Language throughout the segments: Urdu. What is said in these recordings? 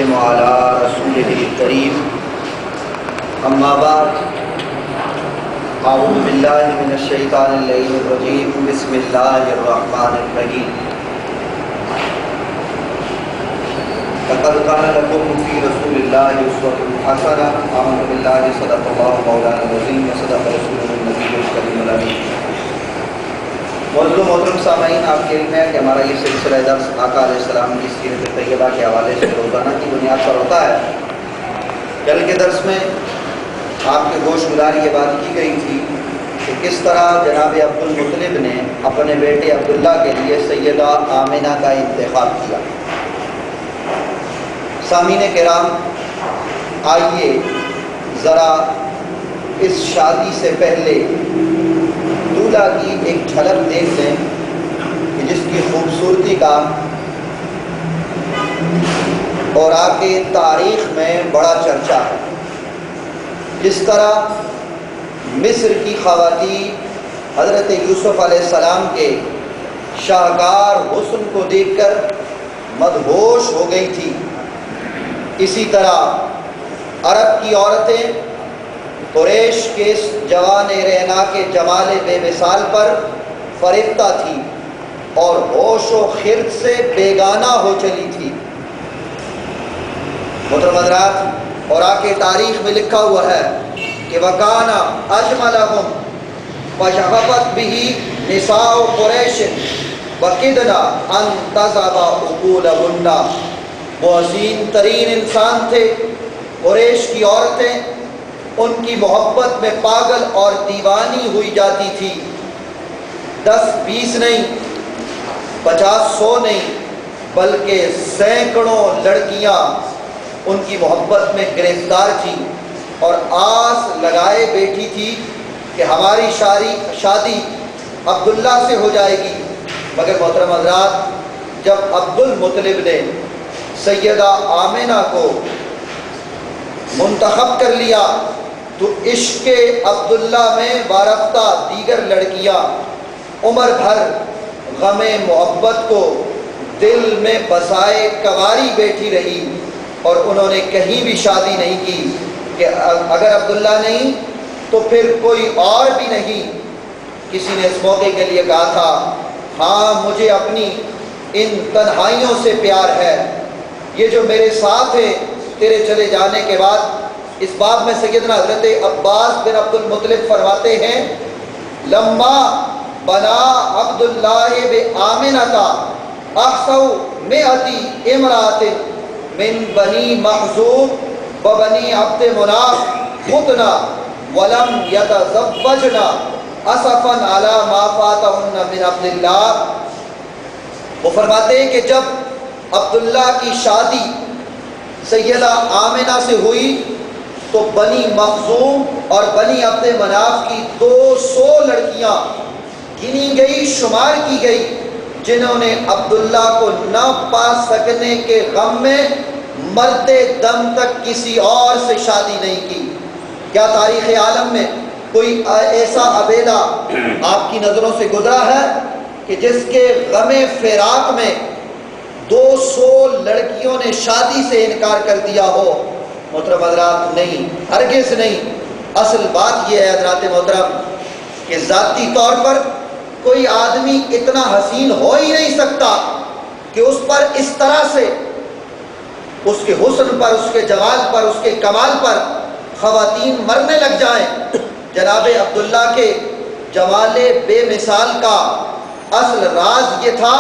وسلم علی رسولہ الکریم اما بعد اعوذ باللہ من الشیطان اللعین الرجیم بسم اللہ الرحمن الرحیم لقد کان لکم فی رسول اللہ اسوۃ حسنہ آمنت باللہ صدق اللہ مولانا العظیم وصدق رسولہ النبی الکریم الامین۔ معزز و محترم سامعین، آپ کے علم ہے کہ ہمارا یہ سلسلہ درس آقا علیہ السلام کی سیرت طیبہ کے حوالے سے روزانہ کی بنیاد پر ہوتا ہے۔ کل کے درس میں آپ کے گوش گزار یہ بات کی گئی تھی کہ کس طرح جناب عبد المطلب نے اپنے بیٹے عبداللہ کے لیے سیدہ آمنہ کا انتخاب کیا۔ سامعین کرام، آئیے ذرا اس شادی سے پہلے دولہا کی ایک جھلک دیکھ لیں کہ جس کی خوبصورتی کا اور آپ کے تاریخ میں بڑا چرچا ہے۔ جس طرح مصر کی خواتین حضرت یوسف علیہ السلام کے شاہکار حسن کو دیکھ کر مدہوش ہو گئی تھی، اسی طرح عرب کی عورتیں قریش کے اس جوان رعنا کے جمال بے مثال پر فریفتہ تھی اور ہوش و خرد سے بیگانہ ہو چلی تھی۔ محترم حضرات، اور آگے تاریخ میں لکھا ہوا ہے کہ وَكَانَ أَجْمَلَهُمْ فَشَغَفَتْ بِهِ نِسَاءُ قُرَيْشٍ وَكِدْنَا أَن تَذْهَبَ عُقُولَهُنَّ۔ وہ حسین ترین انسان تھے، قریش کی عورتیں ان کی محبت میں پاگل اور دیوانی ہوئی جاتی تھی۔ 10-20 نہیں، 50-100 نہیں، بلکہ سینکڑوں لڑکیاں ان کی محبت میں گرفتار تھی اور آس لگائے بیٹھی تھی کہ ہماری شادی عبداللہ سے ہو جائے گی۔ مگر محترم حضرات، جب عبد المطلب نے سیدہ آمنہ کو منتخب کر لیا تو عشق عبداللہ میں وارفتہ دیگر لڑکیاں عمر بھر غم محبت کو دل میں بسائے کنواری بیٹھی رہی اور انہوں نے کہیں بھی شادی نہیں کی کہ اگر عبداللہ نہیں تو پھر کوئی اور بھی نہیں۔ کسی نے اس موقع کے لیے کہا تھا، ہاں مجھے اپنی ان تنہائیوں سے پیار ہے، یہ جو میرے ساتھ ہے تیرے چلے جانے کے بعد۔ اس باب میں سیدنا حضرت عباس بن عبد المطلب فرماتے ہیں، لما بنا عبداللہ بآمنہ احسو مئتی امرات من بنی مخزوم و بنی عبد مناف خطنا ولم یتزوجنا اسفا علی ما فاتہن من عبداللہ۔ وہ فرماتے ہیں کہ جب عبداللہ کی شادی سیدہ آمنہ سے ہوئی تو بنی مخزوم اور بنی عبد مناف کی 200 لڑکیاں گنی گئی، شمار کی گئی، جنہوں نے عبداللہ کو نہ پا سکنے کے غم میں مرتے دم تک کسی اور سے شادی نہیں کی۔ کیا تاریخ عالم میں کوئی ایسا عبیدہ آپ کی نظروں سے گزرا ہے کہ جس کے غم فراق میں 200 لڑکیوں نے شادی سے انکار کر دیا ہو؟ محترم حضرات، نہیں، ہرگز نہیں۔ اصل بات یہ ہے حضرات محترم کہ ذاتی طور پر کوئی آدمی اتنا حسین ہو ہی نہیں سکتا کہ اس پر اس طرح سے، اس کے حسن پر، اس کے جمال پر، اس کے کمال پر خواتین مرنے لگ جائیں۔ جناب عبداللہ کے جمال بے مثال کا اصل راز یہ تھا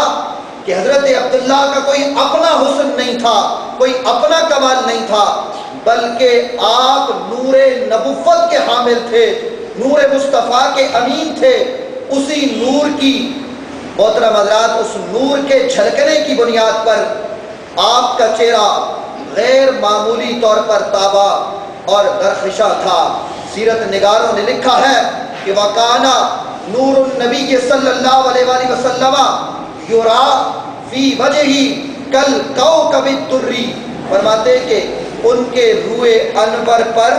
کہ حضرت عبداللہ کا کوئی اپنا حسن نہیں تھا، کوئی اپنا کمال نہیں تھا، بلکہ آپ نور نبوت کے حامل تھے، نور مصطفیٰ کے امین تھے۔ اسی نور کی، محترم حضرات، اس نور کے جھلکنے کی بنیاد پر آپ کا چہرہ غیر معمولی طور پر تابا اور درخشاں تھا۔ سیرت نگاروں نے لکھا ہے کہ وَكَانَ نور النبی صلی اللہ علیہ وآلہ وسلم یرا فی وجہہ کالکوکب الدری۔ فرماتے کہ ان کے روئے انور پر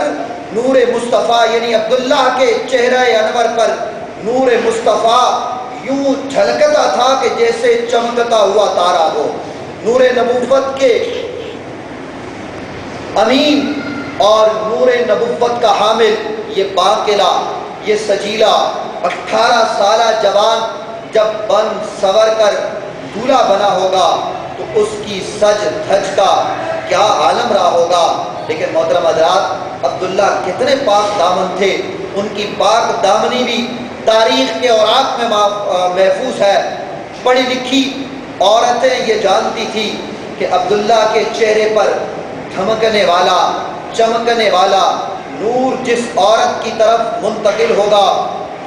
نور مصطفیٰ، یعنی عبداللہ کے چہرہ انور پر نور مصطفیٰ یوں جھلکتا تھا کہ جیسے چمکتا ہوا تارا ہو۔ نور نبوت کے امین اور نور نبوت کا حامل یہ باقلا، یہ سجیلا 18 سالہ جوان جب بن سور کر دولہا بنا ہوگا تو اس کی سج دھج کا کیا عالم رہا ہوگا۔ لیکن محترم حضرات، عبداللہ کتنے پاک دامن تھے، ان کی پاک دامنی بھی تاریخ کے اوراق میں محفوظ ہے۔ پڑھی لکھی عورتیں یہ جانتی تھی کہ عبداللہ کے چہرے پر دھمکنے والا، چمکنے والا نور جس عورت کی طرف منتقل ہوگا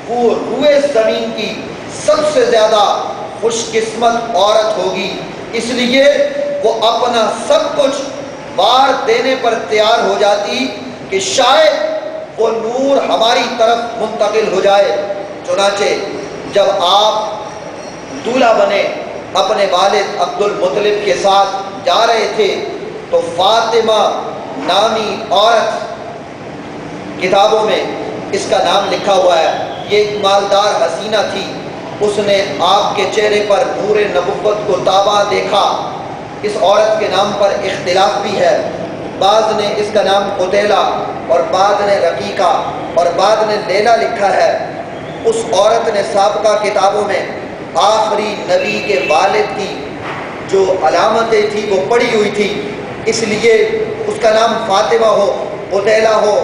وہ روئے زمین کی سب سے زیادہ خوش قسمت عورت ہوگی۔ اس لیے وہ اپنا سب کچھ وار دینے پر تیار ہو جاتی کہ شاید وہ نور ہماری طرف منتقل ہو جائے۔ چنانچہ جب آپ دولہا بنے اپنے والد عبد المطلب کے ساتھ جا رہے تھے تو فاطمہ نامی عورت، کتابوں میں اس کا نام لکھا ہوا ہے، یہ ایک مالدار حسینہ تھی، اس نے آپ کے چہرے پر نور نبوت کو تاباں دیکھا۔ اس عورت کے نام پر اختلاف بھی ہے، بعض نے اس کا نام قتیلہ اور بعض نے رقیقہ اور بعض نے لیلہ لکھا ہے۔ اس عورت نے سابقہ کتابوں میں آخری نبی کے والد کی جو علامتیں تھی وہ پڑھی ہوئی تھی، اس لیے اس کا نام فاطمہ ہو، قتیلہ ہو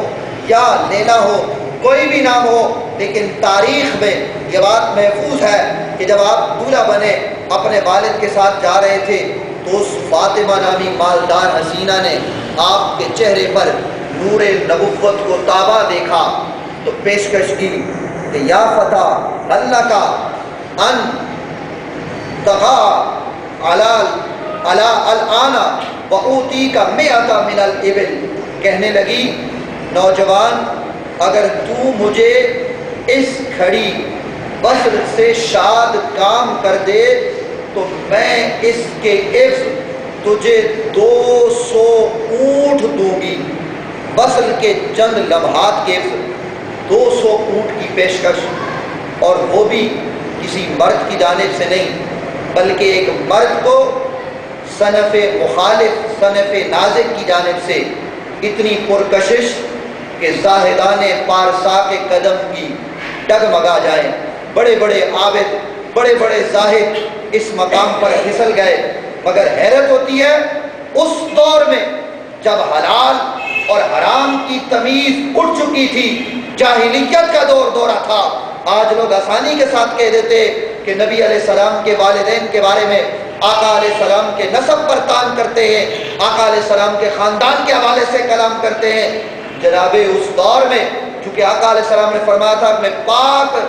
یا لیلہ ہو، کوئی بھی نام ہو، لیکن تاریخ میں یہ بات محفوظ ہے کہ جب آپ دولہا بنے اپنے والد کے ساتھ جا رہے تھے تو اس فاطمہ نامی مالدار حسینہ نے آپ کے چہرے پر نور نبوت کو تاباں دیکھا تو پیشکش کی کہ یا فتح اللہ کا ان تغا علی الآن وعوتی کا مئۃ من الابل، کہنے لگی نوجوان اگر تو مجھے اس گھڑی بسر سے شاد کام کر دے تو میں اس کے عوض تجھے 200 اونٹ دوں گی۔ بسر کے چند لمحات کے عوض 200 اونٹ کی پیشکش، اور وہ بھی کسی مرد کی جانب سے نہیں بلکہ ایک مرد کو صنف مخالف، صنف نازک کی جانب سے، اتنی پرکشش کہ زاہدان پارسا کے قدم کی ڈگمگا جائیں۔ بڑے بڑے عابد، بڑے بڑے زاہد اس مقام پر پھسل گئے، مگر حیرت ہوتی ہے اس دور میں جب حلال اور حرام کی تمیز اٹھ چکی تھی، جاہلیت کا دورہ تھا۔ آج لوگ آسانی کے ساتھ کہہ دیتے کہ نبی علیہ السلام کے والدین کے بارے میں آقا علیہ السلام کے نسب پر تان کرتے ہیں، آقا علیہ السلام کے خاندان کے حوالے سے کلام کرتے ہیں۔ جناب اس دور میں چونکہ آقا علیہ السلام نے فرمایا تھا کہ میں پاک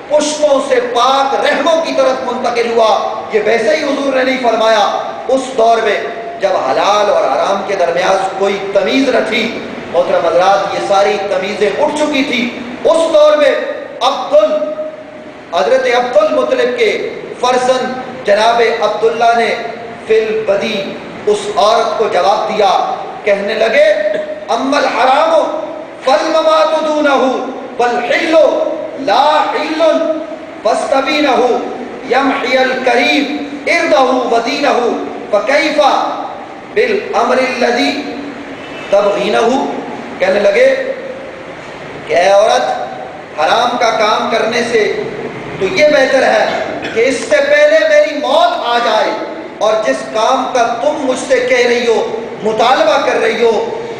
پشتوں سے پاک رحموں کی طرف منتقل ہوا، یہ ویسے ہی حضور نے نہیں فرمایا۔ اس دور میں جب حلال اور حرام کے درمیان کوئی تمیز نہ تھی، محترم حضرات یہ ساری تمیزیں اٹھ چکی تھی۔ اس دور میں حضرت عبد المطلب کے فرزند جناب عبداللہ نے فی البدی اس عورت کو جواب دیا، کہنے لگے اما الحرام فالممات دونہ والحل لا حل فاستبینہ یمحی الکریم ارضہ ودینہ فکیف بالامر الذی تبغینہ، کہنے لگے کہ اے عورت حرام کا کام کرنے سے تو یہ بہتر ہے کہ اس سے پہلے میری موت آ جائے، اور جس کام کا تم مجھ سے کہہ رہی ہو، مطالبہ کر رہی ہو،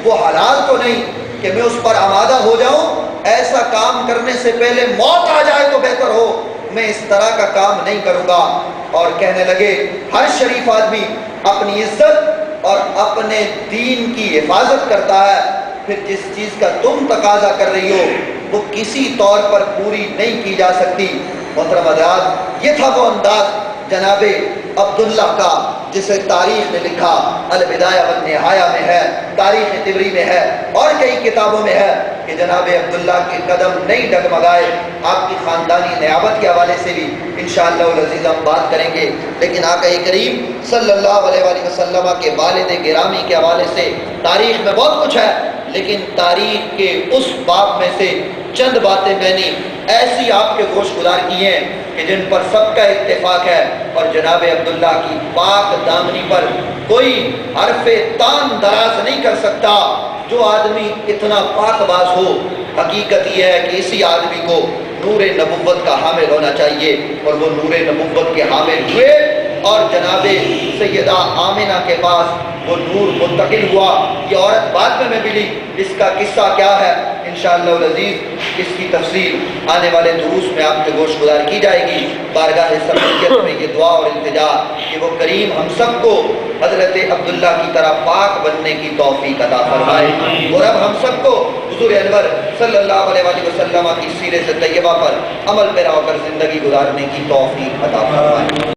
وہ حلال تو نہیں کہ میں اس پر آمادہ ہو جاؤں، ایسا کام کرنے سے پہلے موت آ جائے تو بہتر ہو، میں اس طرح کا کام نہیں کروں گا۔ اور کہنے لگے ہر شریف آدمی اپنی عزت اور اپنے دین کی حفاظت کرتا ہے، پھر جس چیز کا تم تقاضا کر رہی ہو وہ کسی طور پر پوری نہیں کی جا سکتی۔ محترم حضرات یہ تھا وہ انداز جناب عبداللہ کا جسے تاریخ نے لکھا، البدایہ والنہایہ میں ہے، تاریخ طبری میں ہے اور کئی کتابوں میں ہے کہ جناب عبداللہ کے قدم نہیں ڈگمگائے۔ آپ کی خاندانی نیابت کے حوالے سے بھی انشاءاللہ العزیز ہم بات کریں گے، لیکن آقا کریم صلی اللہ علیہ وآلہ وسلم کے والد گرامی کے حوالے سے تاریخ میں بہت کچھ ہے، لیکن تاریخ کے اس باب میں سے چند باتیں میں نے ایسی آپ کے گوشت گزار کیے ہیں کہ جن پر سب کا اتفاق ہے، اور جناب عبداللہ کی پاک دامنی پر کوئی حرف تان دراز نہیں کر سکتا۔ جو آدمی اتنا پاک باز ہو، حقیقت یہ ہے کہ اسی آدمی کو نور نبوت کا حامل ہونا چاہیے، اور وہ نور نبوت کے حامل ہوئے، اور جناب سیدہ آمنہ کے پاس وہ نور منتقل ہوا۔ یہ عورت بعد میں ملی، اس کا قصہ کیا ہے انشاءاللہ العزیز اس کی تفصیل آنے والے دروس میں آپ کے گوش گزار کی جائے گی۔ بارگاہ سمعیت میں یہ دعا اور التجا کہ وہ کریم ہم سب کو حضرت عبداللہ کی طرح پاک بننے کی توفیق عطا فرمائے، اور اب ہم سب کو حضور انور صلی اللہ علیہ وآلہ وسلم کی سیرت طیبہ پر عمل پیرا ہو کر زندگی گزارنے کی توفیق عطا فرمائے۔